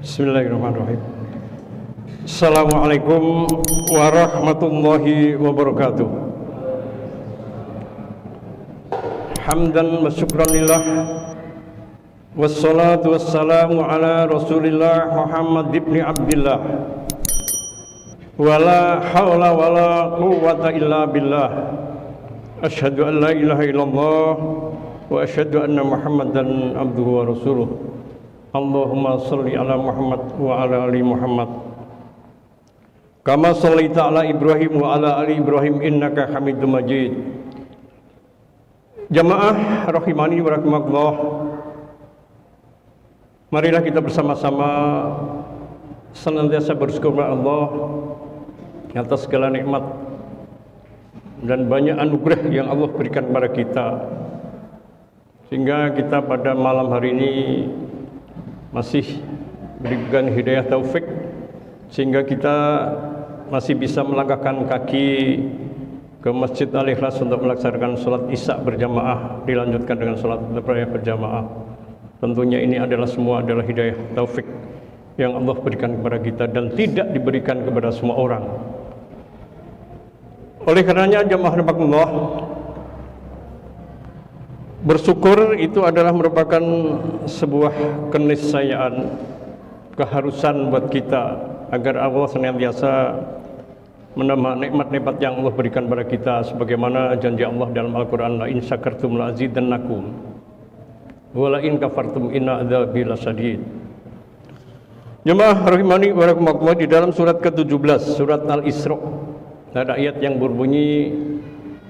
Bismillahirrahmanirrahim. Assalamualaikum warahmatullahi wabarakatuh. Hamdan wa syukran lillah, wassalatu wassalamu ala rasulillah Muhammad ibn Abdillah, wala hawla wala quwwata illa billah. Asyhadu an la ilaha illallah wa asyhadu anna Muhammadan abduhu wa rasuluh. Allahumma salli ala Muhammad wa ala ali Muhammad kama shallaita ala Ibrahim wa ala ali Ibrahim innaka Hamidum Majid. Jamaah rahimani wa rahimakumullah, marilah kita bersama-sama senantiasa bersyukur kepada Allah atas segala nikmat dan banyak anugerah yang Allah berikan kepada kita, sehingga kita pada malam hari ini masih diberikan hidayah taufik, sehingga kita masih bisa melangkahkan kaki ke Masjid Al-Ikhlas untuk melaksanakan sholat isya berjamaah, dilanjutkan dengan sholat tarawih berjamaah. Tentunya ini adalah semua adalah hidayah taufik yang Allah berikan kepada kita dan tidak diberikan kepada semua orang. Oleh karenanya jamaah rahimakumullah, bersyukur itu adalah merupakan sebuah keniscayaan, keharusan buat kita agar Allah senantiasa menambah nikmat-nikmat yang Allah berikan kepada kita, sebagaimana janji Allah dalam Al-Quran, la in syakartum la azidannakum wa la in kafartum inna adzabi lasyadid. Jemaah rahimani wa rahimakumullah, di dalam surat ke-17 surat Al-Isra ada ayat yang berbunyi,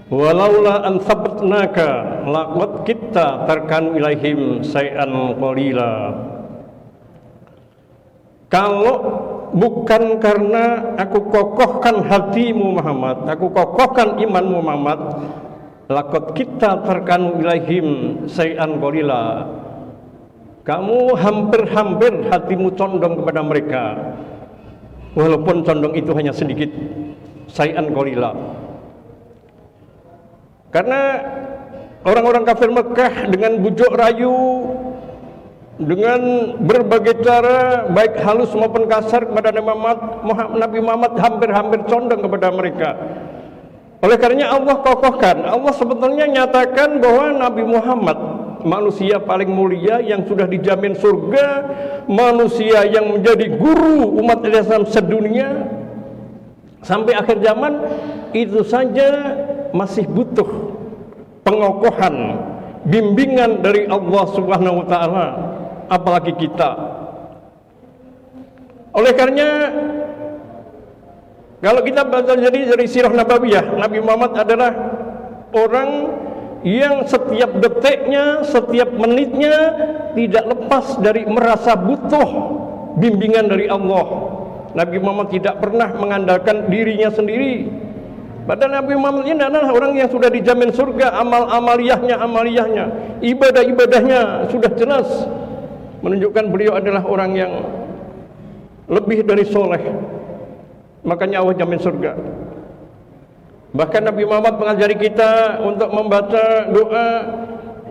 walaula an tsabatnaka laqad kitta tarkanu ilaihim say'an qalila. Kalau bukan karena aku kokohkan hatimu Muhammad, aku kokohkan imanmu Muhammad, laqad kitta tarkanu ilaihim say'an qalila, kamu hampir-hampir hatimu condong kepada mereka, walaupun condong itu hanya sedikit, say'an qalila. Karena orang-orang kafir Mekah dengan bujuk rayu, dengan berbagai cara baik halus maupun kasar kepada Nabi Muhammad hampir-hampir condong kepada mereka. Oleh karenanya Allah kokohkan, Allah sebetulnya nyatakan bahwa Nabi Muhammad manusia paling mulia yang sudah dijamin surga, manusia yang menjadi guru umat Islam sedunia sampai akhir zaman, itu saja masih butuh pengokohan, bimbingan dari Allah Subhanahu wa taala, apalagi kita. Oleh karenanya kalau kita baca dari sirah nabawiyah, Nabi Muhammad adalah orang yang setiap detiknya, setiap menitnya tidak lepas dari merasa butuh bimbingan dari Allah. Nabi Muhammad tidak pernah mengandalkan dirinya sendiri. Padahal Nabi Muhammad ini adalah orang yang sudah dijamin surga, amaliyahnya, ibadah-ibadahnya sudah jelas menunjukkan beliau adalah orang yang lebih dari soleh. Makanya Allah jamin surga. Bahkan Nabi Muhammad mengajari kita untuk membaca doa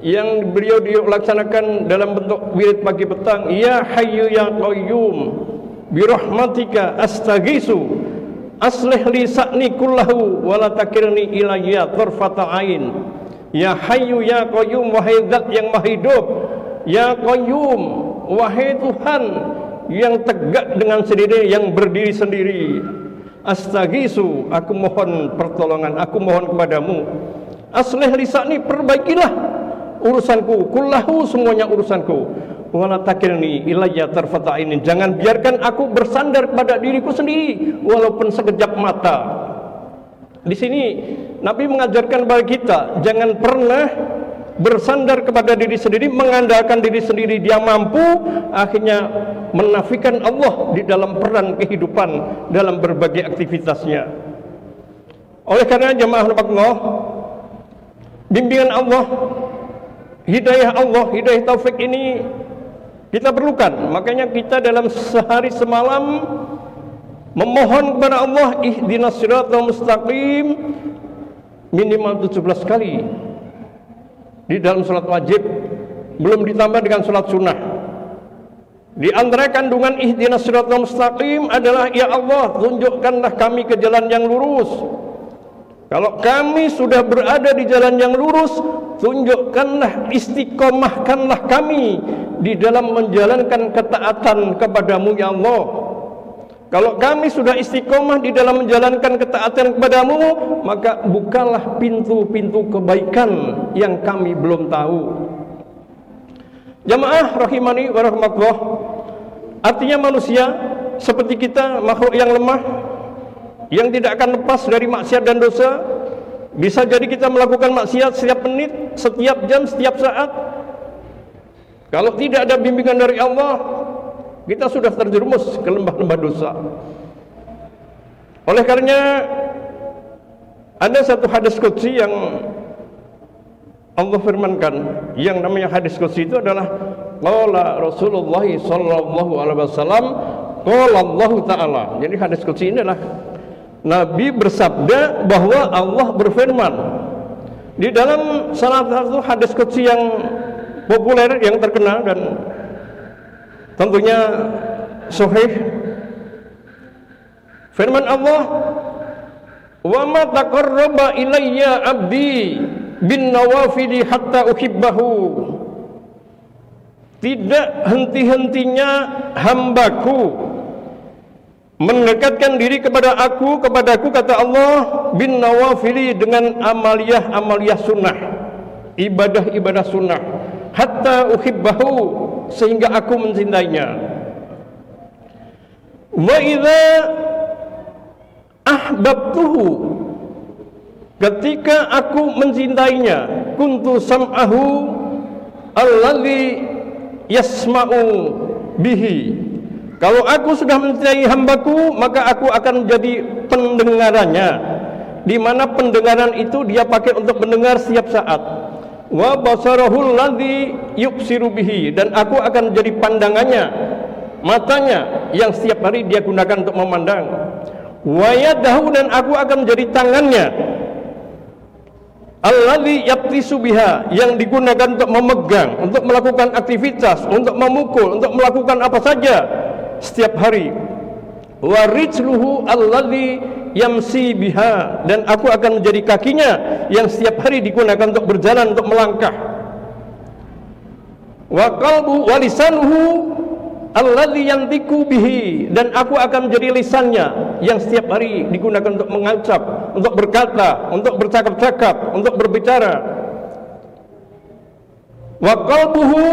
yang beliau dilaksanakan dalam bentuk wirid pagi petang. Ya Hayyu ya Qayyum birahmatika astaghisu aslih li sa'ni kullahu wa la takirni ilayya tarfata ain. Ya Hayyu ya Qayyum, wahai zat yang maha hidup, ya Qayyum, wahai Tuhan yang tegak dengan sendiri, yang berdiri sendiri. Astaghisu, aku mohon pertolongan, aku mohon kepadamu. Aslih li sa'ni, perbaikilah urusanku, kullahu, semuanya urusanku. Wala takilni ilayya tarfata ainin, jangan biarkan aku bersandar pada diriku sendiri walaupun sekejap mata. Di sini Nabi mengajarkan bagi kita jangan pernah bersandar kepada diri sendiri, mengandalkan diri sendiri. Dia mampu, akhirnya menafikan Allah di dalam peran kehidupan, dalam berbagai aktivitasnya. Oleh karena jemaah Allah, bimbingan Allah, hidayah Allah, hidayah taufik ini kita perlukan. Makanya kita dalam sehari semalam memohon kepada Allah ihdinas siratal mustaqim minimal 17 kali di dalam salat wajib, belum ditambah dengan salat sunnah. Di antara kandungan ihdinas siratal mustaqim adalah, ya Allah, tunjukkanlah kami ke jalan yang lurus. Kalau kami sudah berada di jalan yang lurus, tunjukkanlah, istiqomahkanlah kami di dalam menjalankan ketaatan kepadamu, ya Allah. Kalau kami sudah istiqomah di dalam menjalankan ketaatan kepadamu, maka bukalah pintu-pintu kebaikan yang kami belum tahu. Jamaah rahimani wa rahmatullah, artinya manusia seperti kita, makhluk yang lemah, yang tidak akan lepas dari maksiat dan dosa. Bisa jadi kita melakukan maksiat setiap menit, setiap jam, setiap saat. Kalau tidak ada bimbingan dari Allah, kita sudah terjerumus ke lembah-lembah dosa. Oleh karenanya, ada satu hadis qudsi yang Allah firmankan, yang namanya hadis qudsi itu adalah qala Rasulullah sallallahu alaihi wasallam, qala Allah taala. Jadi hadis qudsi ini adalah Nabi bersabda bahwa Allah berfirman. Di dalam salah satu hadis qudsi yang populer, yang terkenal dan tentunya sahih, firman Allah, wa ma taqarraba ilayya abdi bin nawafili hatta uhibbahu. Tidak henti-hentinya hambaku mendekatkan diri kepadaku, kata Allah, bin nawafili, dengan amaliyah sunnah, ibadah sunnah, hatta uhibbahu, sehingga aku mencintainya. Wa idza ahbabtuhu, ketika aku mencintainya, kuntu sam'ahu alladzi yasma'u bihi. Kalau aku sudah mencintai hambaku, maka aku akan menjadi pendengarannya, di mana pendengaran itu dia pakai untuk mendengar setiap saat. Wa basarahul ladzi yubsiru bihi, dan aku akan jadi pandangannya, matanya yang setiap hari dia gunakan untuk memandang. Wa yadahu, dan aku akan menjadi tangannya, alladzi yabtisu biha, yang digunakan untuk memegang, untuk melakukan aktivitas, untuk memukul, untuk melakukan apa saja setiap hari. Wa rijluhu alladzi yamsi biha, dan aku akan menjadi kakinya yang setiap hari digunakan untuk berjalan, untuk melangkah. Wa qalbu wa lisanuhu alladzi yantiqu bihi, dan aku akan menjadi lisannya yang setiap hari digunakan untuk mengucap, untuk berkata, untuk bercakap-cakap, untuk berbicara. Wa qalbuhu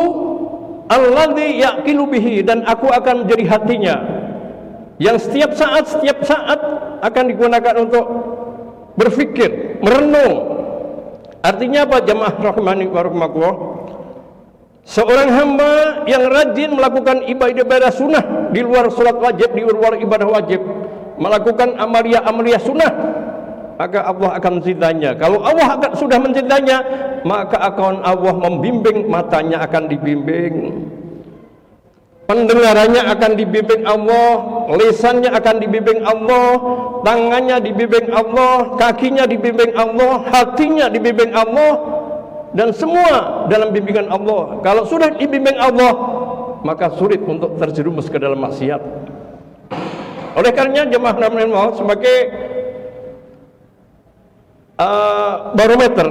alladzi yaqilu bihi, dan aku akan menjadi hatinya yang setiap saat akan digunakan untuk berpikir, merenung. Artinya apa, jamaah rahimani wa rahimakumullah? Seorang hamba yang rajin melakukan ibadah sunnah di luar salat wajib, di luar ibadah wajib, melakukan amaliyah sunnah, maka Allah akan mencintainya. Kalau Allah sudah mencintainya, maka akan Allah membimbing, matanya akan dibimbing, pendengarannya akan dibimbing Allah, lisannya akan dibimbing Allah, tangannya dibimbing Allah, kakinya dibimbing Allah, hatinya dibimbing Allah, dan semua dalam bimbingan Allah. Kalau sudah dibimbing Allah, maka sulit untuk terjerumus ke dalam maksiat. Oleh karenanya, jemaah Nabi Muhammad sebagai barometer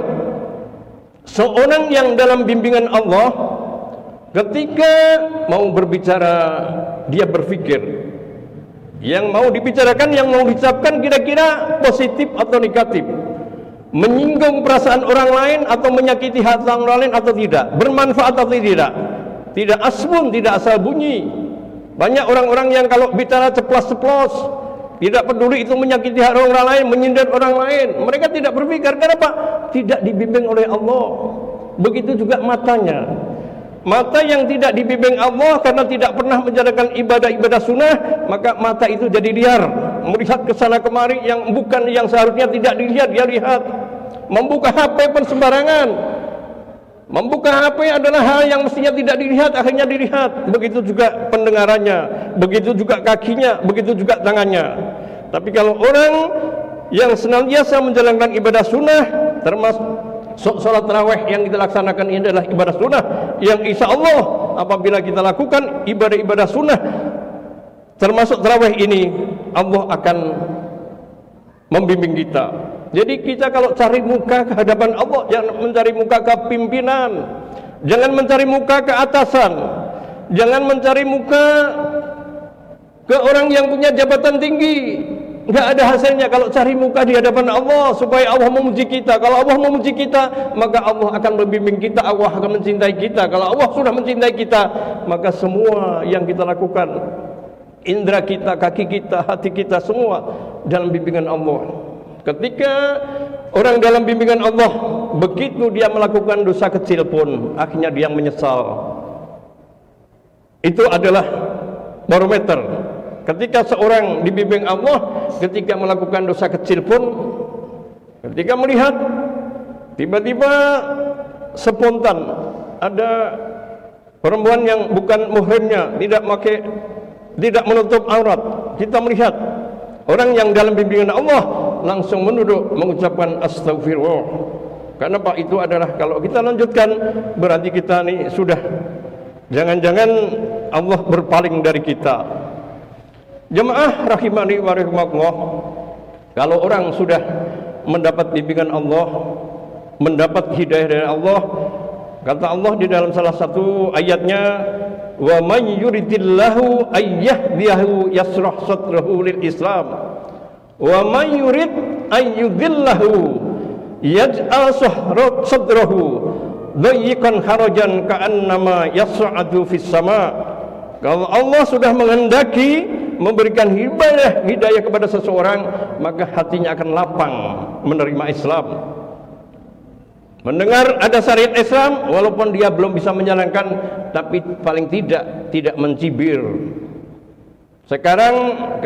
seorang yang dalam bimbingan Allah, ketika mau berbicara, dia berpikir, yang mau dibicarakan, yang mau diucapkan kira-kira positif atau negatif, menyinggung perasaan orang lain atau menyakiti hati orang lain atau tidak, bermanfaat atau tidak, tidak asbun, tidak asal bunyi. Banyak orang-orang yang kalau bicara ceplos-ceplos, tidak peduli itu menyakiti hati orang lain, menyindir orang lain. Mereka tidak berpikir, kenapa? Tidak dibimbing oleh Allah. Begitu juga matanya. Mata yang tidak dibimbing Allah karena tidak pernah menjalankan ibadah sunnah, maka mata itu jadi liar, melihat ke sana kemari yang bukan, yang seharusnya tidak dilihat, dia lihat. Membuka HP pun sembarangan. Membuka HP adalah hal yang mestinya tidak dilihat, akhirnya dilihat. Begitu juga pendengarannya, begitu juga kakinya, begitu juga tangannya. Tapi kalau orang yang senantiasa menjalankan ibadah sunnah, termasuk sholat tarawih yang kita laksanakan ini adalah ibadah sunnah, yang insya Allah apabila kita lakukan ibadah-ibadah sunnah termasuk tarawih ini, Allah akan membimbing kita. Jadi kita kalau cari muka ke hadapan Allah, jangan mencari muka ke pimpinan, jangan mencari muka ke atasan, jangan mencari muka ke orang yang punya jabatan tinggi. Enggak ada hasilnya kalau cari muka di hadapan Allah supaya Allah memuji kita. Kalau Allah memuji kita, maka Allah akan membimbing kita, Allah akan mencintai kita. Kalau Allah sudah mencintai kita, maka semua yang kita lakukan, indera kita, kaki kita, hati kita, semua dalam bimbingan Allah. Ketika orang dalam bimbingan Allah, begitu dia melakukan dosa kecil pun akhirnya dia menyesal. Itu adalah barometer. Ketika seorang dibimbing Allah, ketika melakukan dosa kecil pun, ketika melihat tiba-tiba spontan ada perempuan yang bukan muhrimnya, tidak menutup aurat, kita melihat orang yang dalam bimbingan Allah langsung menunduk mengucapkan astagfirullah. Karena Pak, itu adalah, kalau kita lanjutkan berarti kita ini sudah, jangan-jangan Allah berpaling dari kita. Jemaah rahimani wa rahimakumullah, kalau orang sudah mendapat bimbingan Allah, mendapat hidayah dari Allah, kata Allah di dalam salah satu ayatnya, wa may yuridillahu ayyahdiyahu yasrah sadrahu lil Islam wa may yurid ayyudillahu yaj'al sadrahu dayiqan harajan ka'annama yas'adu fis sama. Kalau Allah sudah menghendaki memberikan hidayah kepada seseorang, maka hatinya akan lapang menerima Islam, mendengar ada syariat Islam, walaupun dia belum bisa menjalankan, tapi paling tidak mencibir. Sekarang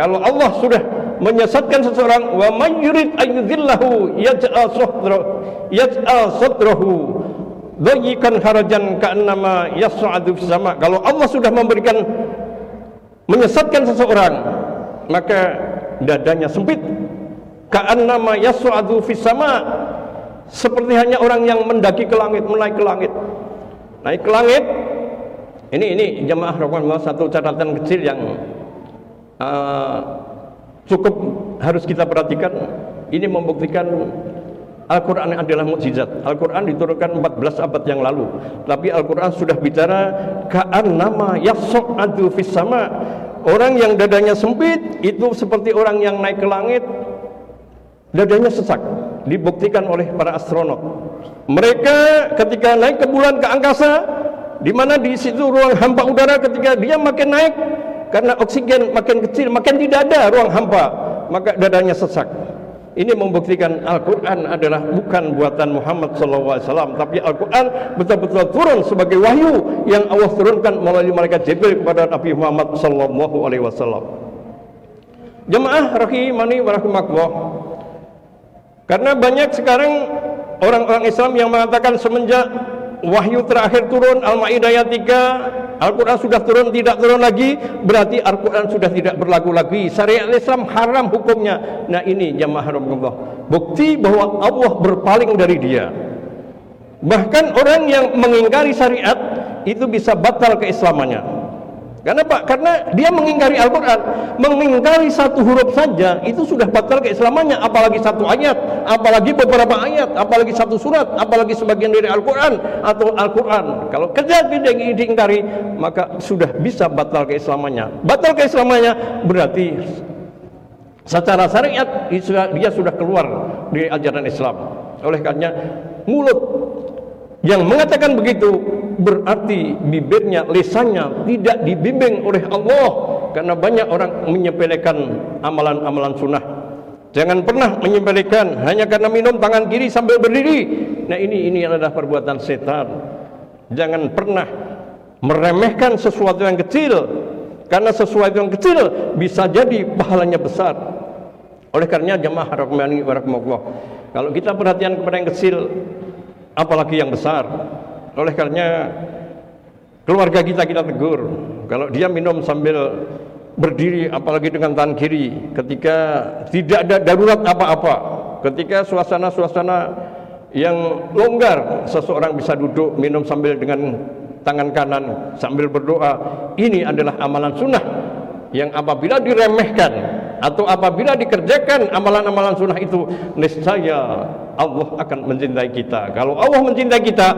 kalau Allah sudah menyesatkan seseorang, wa may yurid ayyudhillahu yaj'al sadrahu dayiqan harajan ka'annama yas'adu fis sama. Kalau Allah sudah menyesatkan seseorang, maka dadanya sempit, ka'annama yas'adu fis sama, seperti hanya orang yang mendaki ke langit, menaik ke langit. Naik ke langit. Ini jemaah rahimahullah, satu catatan kecil yang cukup harus kita perhatikan. Ini membuktikan Al-Quran adalah mukjizat. Al-Quran diturunkan 14 abad yang lalu, tapi Al-Quran sudah bicara ka'annama yas'adu fis sama. Orang yang dadanya sempit itu seperti orang yang naik ke langit, dadanya sesak. Dibuktikan oleh para astronot. Mereka ketika naik ke bulan, ke angkasa, di mana di situ ruang hampa udara, ketika dia makin naik, karena oksigen makin kecil, makin tidak ada ruang hampa, maka dadanya sesak. Ini membuktikan Al-Quran adalah bukan buatan Muhammad SAW, tapi Al-Quran betul-betul turun sebagai wahyu yang Allah turunkan melalui malaikat Jibril kepada Nabi Muhammad SAW. Jemaah rahimani wa rahimakumullah, karena banyak sekarang orang-orang Islam yang mengatakan semenjak wahyu terakhir turun, Al-Maidah ayat 3, Al-Quran sudah turun, tidak turun lagi, berarti Al-Quran sudah tidak berlaku lagi, syariat Islam haram hukumnya. Nah, ini jamaah rahimahullah, bukti bahwa Allah berpaling dari dia. Bahkan orang yang mengingkari syariat itu bisa batal keislamannya. Kenapa? Karena dia mengingkari Al-Quran, mengingkari satu huruf saja itu sudah batal keislamannya, apalagi satu ayat, apalagi beberapa ayat, apalagi satu surat, apalagi sebagian dari Al-Quran atau Al-Quran. Kalau kerja tidak diingkari, maka sudah bisa batal keislamannya. Batal keislamannya berarti secara syariat dia sudah keluar dari ajaran Islam. Oleh karenanya mulut yang mengatakan begitu berarti bibirnya, lisannya tidak dibimbing oleh Allah, karena banyak orang menyepelekan amalan-amalan sunnah. Jangan pernah menyepelekan hanya karena minum tangan kiri sambil berdiri. Nah, ini adalah perbuatan setan. Jangan pernah meremehkan sesuatu yang kecil, karena sesuatu yang kecil bisa jadi pahalanya besar. Oleh karenanya jamaah rahimani wa rahimakumullah, kalau kita perhatian kepada yang kecil, apalagi yang besar. Oleh karenanya keluarga kita tegur. Kalau dia minum sambil berdiri, apalagi dengan tangan kiri, ketika tidak ada darurat apa-apa, ketika suasana yang longgar, seseorang bisa duduk minum sambil dengan tangan kanan sambil berdoa. Ini adalah amalan sunnah yang apabila diremehkan atau apabila dikerjakan amalan-amalan sunnah itu, niscaya Allah akan mencintai kita. Kalau Allah mencintai kita,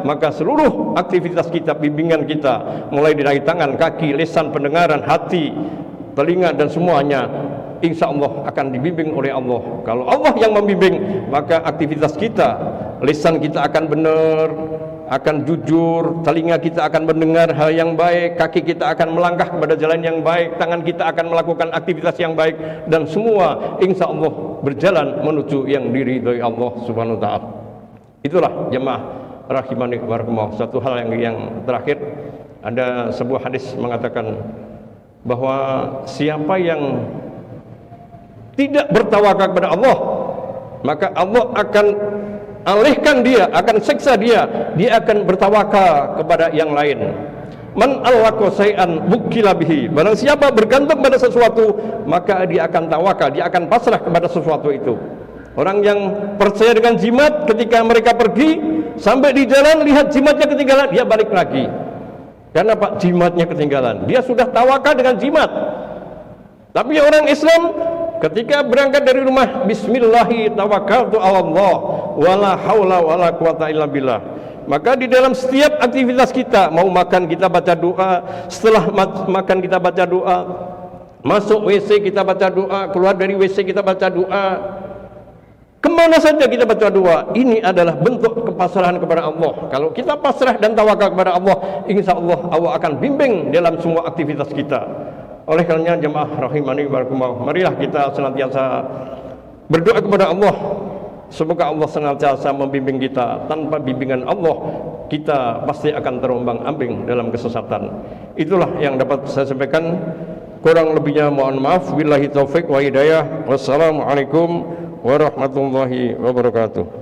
maka seluruh aktivitas kita, bimbingan kita, mulai dari tangan, kaki, lisan, pendengaran, hati, telinga dan semuanya, insya Allah akan dibimbing oleh Allah. Kalau Allah yang membimbing, maka aktivitas kita, lisan kita akan benar, akan jujur, telinga kita akan mendengar hal yang baik, kaki kita akan melangkah kepada jalan yang baik, tangan kita akan melakukan aktivitas yang baik, dan semua insya Allah berjalan menuju yang diridhoi Allah Subhanahu wa ta'ala. Itulah jemaah rahimani wa rahimakumullah. Satu hal yang terakhir, ada sebuah hadis mengatakan bahwa siapa yang tidak bertawakal kepada Allah, maka Allah akan alihkan dia, akan siksa dia akan bertawakal kepada yang lain. Man allaqo syai'an wukila bihi. Barang siapa bergantung pada sesuatu, maka dia akan tawakal, dia akan pasrah kepada sesuatu itu. Orang yang percaya dengan jimat, ketika mereka pergi sampai di jalan lihat jimatnya ketinggalan, dia balik lagi. Karena Pak, jimatnya ketinggalan. Dia sudah tawakal dengan jimat. Tapi orang Islam ketika berangkat dari rumah, bismillahi tawakkaltu 'ala Allah wala haula wala quwata illa billah. Maka di dalam setiap aktivitas kita, mau makan kita baca doa, setelah makan kita baca doa, masuk WC kita baca doa, keluar dari WC kita baca doa, kemana saja kita baca doa. Ini adalah bentuk kepasrahan kepada Allah. Kalau kita pasrah dan tawakal kepada Allah, insya Allah Allah akan bimbing dalam semua aktivitas kita. Oleh karenanya jemaah rahimani wa rahimakumullah, marilah kita senantiasa berdoa kepada Allah. Semoga Allah senantiasa membimbing kita. Tanpa bimbingan Allah, kita pasti akan terombang-ambing dalam kesesatan. Itulah yang dapat saya sampaikan. Kurang lebihnya mohon maaf. Billahi taufik wa hidayah. Wassalamualaikum warahmatullahi wabarakatuh.